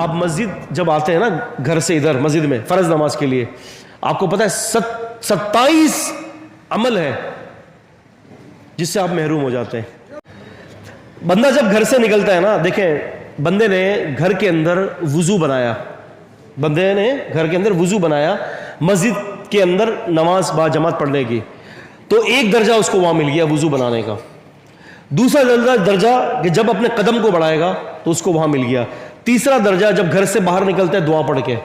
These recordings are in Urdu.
آپ مسجد جب آتے ہیں نا گھر سے ادھر مسجد میں فرض نماز کے لیے، آپ کو پتہ ہے 27 عمل ہے جس سے آپ محروم ہو جاتے ہیں۔ بندہ جب گھر سے نکلتا ہے نا، دیکھیں بندے نے گھر کے اندر وضو بنایا، بندے نے گھر کے اندر وضو بنایا مسجد کے اندر نماز با جماعت پڑھنے کی، تو ایک درجہ اس کو وہاں مل گیا وضو بنانے کا۔ دوسرا درجہ کہ جب اپنے قدم کو بڑھائے گا تو اس کو وہاں مل گیا۔ تیسرا درجہ جب گھر سے باہر نکلتا ہے دعا پڑھ کے۔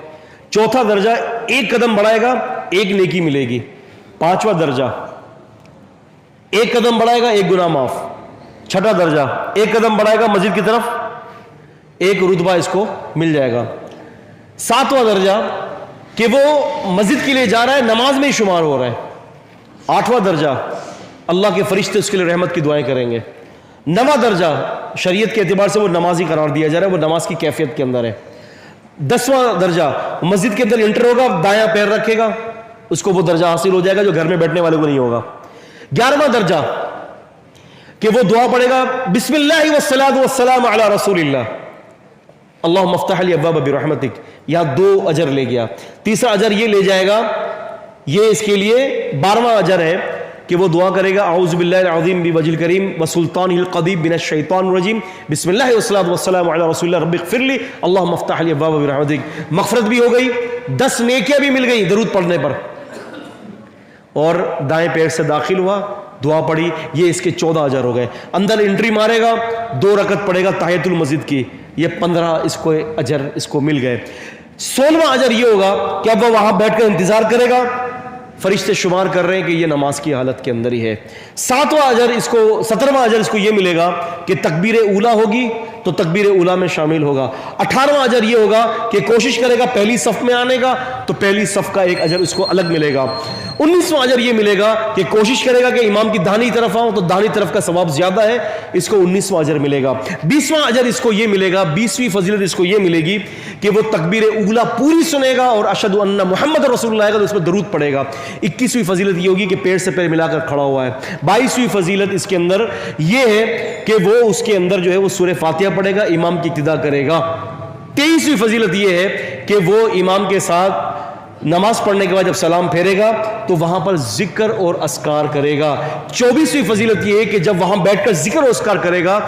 چوتھا درجہ ایک قدم بڑھائے گا ایک نیکی ملے گی۔ پانچواں درجہ ایک قدم بڑھائے گا ایک گناہ معاف۔ چھٹا درجہ ایک قدم بڑھائے گا مسجد کی طرف ایک رتبہ اس کو مل جائے گا۔ ساتواں درجہ کہ وہ مسجد کے لیے جا رہا ہے نماز میں ہی شمار ہو رہا ہے۔ آٹھواں درجہ اللہ کے فرشتے اس کے لیے رحمت کی دعائیں کریں گے۔ نواں درجہ شریعت کے اعتبار سے وہ نمازی قرار دیا جا رہا ہے، وہ نماز کی کیفیت کے اندر ہے۔ 10واں درجہ مسجد کے اندر انٹر ہوگا دایاں پیر رکھے گا، اس کو وہ درجہ حاصل ہو جائے گا جو گھر میں بیٹھنے والے کو نہیں ہوگا۔ 11واں درجہ کہ وہ دعا پڑھے گا بسم اللہ والصلاۃ والسلام علی رسول اللہ اللہم افتح لی ابواب برحمتک، یا 2 اجر لے گیا۔ تیسرا اجر یہ لے جائے گا، یہ اس کے لیے 12واں اجر ہے کہ وہ دعا کرے گا اعوذ باللہ العظیم بوجہ الکریم وسلطانہ القدیم من الشیطان الرجیم بسم اللہ والصلاۃ والسلام علی رسول اللہ رب اغفر لی اللہم افتح لی ابواب برحمتک۔ مغفرت بھی ہو گئی، 10 نیکیاں بھی مل گئی درود پڑھنے پر، اور دائیں پیر سے داخل ہوا دعا پڑھی، یہ اس کے 14 اجر ہو گئے۔ اندر انٹری مارے گا 2 رکعت پڑھے گا تحیۃ المسجد کی، یہ 15 اس کو اجر اس کو مل گئے۔ 16واں اجر یہ ہوگا کہ اب وہ وہاں بیٹھ کر انتظار کرے گا، فرشتے شمار کر رہے ہیں کہ یہ نماز کی حالت کے اندر ہی ہے۔ 17واں اجر اس کو یہ ملے گا کہ تکبیر اولیٰ ہوگی تو تکبیر اولیٰ میں شامل ہوگا۔ 18واں اجر یہ ہوگا کہ کوشش کرے گا پہلی صف میں آنے کا تو پہلی صف کا ایک اجر اس کو الگ ملے گا۔ 19واں اجر یہ ملے گا کہ کوشش کرے گا کہ امام کی داہنی طرف آؤں تو داہنی طرف کا ثواب زیادہ ہے، اس کو 19واں اجر ملے گا۔ 20واں اجر اس کو یہ ملے گا، 20ویں فضیلت اس کو یہ ملے گی کہ وہ تکبیر اولیٰ پوری سنے گا اور اشہد ان محمد رسول اللہ کا تو اس پہ درود پڑے گا۔ 21ویں فضیلت یہ ہوگی کہ پیر سے پیر ملا کر کھڑا ہوا ہے۔ 22ویں فضیلت اس کے اندر یہ ہے کہ وہ اس کے اندر جو ہے وہ سورہ فاتحہ پڑھے گا، امام کی اقتداء کرے گا۔ 23ویں فضیلت یہ ہے کہ وہ امام کے ساتھ نماز پڑھنے کے بعد جب سلام پھیرے گا تو وہاں پر ذکر اور اذکار کرے گا۔ 24ویں فضیلت یہ ہے کہ جب وہاں بیٹھ کر ذکر اور اذکار کرے گا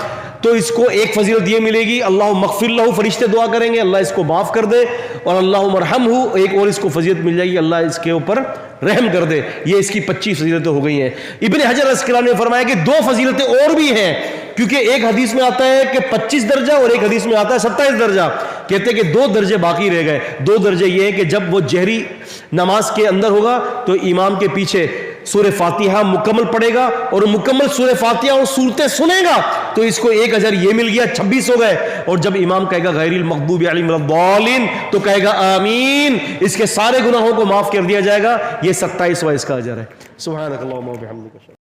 تو اس کو ایک فضیلت یہ ملے گی اللہم اغفر لہ، فرشتے دعا کریں گے اللہ اس کو معاف کر دے، اور اللہم ارحمہ ایک اور اس کو فضیلت مل جائے گی اللہ اس کے اوپر رحم کر دے۔ یہ اس کی 25 فضیلتیں ہو گئی ہیں۔ ابن حجر عسقلانی نے فرمایا کہ 2 فضیلتیں اور بھی ہیں، کیونکہ ایک حدیث میں آتا ہے کہ 25 درجہ اور ایک حدیث میں آتا ہے 27 درجہ، کہتے ہیں کہ 2 درجے باقی رہ گئے۔ 2 درجے یہ ہیں کہ جب وہ جہری نماز کے اندر ہوگا تو امام کے پیچھے سورہ فاتحہ مکمل پڑھے گا اور مکمل سورہ فاتحہ اور سورتیں سنے گا تو اس کو ایک اجر یہ مل گیا، 26 ہو گئے۔ اور جب امام کہے گا غیر المغضوب علیہم ولا الضالین تو کہے گا آمین، اس کے سارے گناہوں کو معاف کر دیا جائے گا۔ یہ 27واں اس کا اجر ہے۔ سبحانک اللہم و بحمدک۔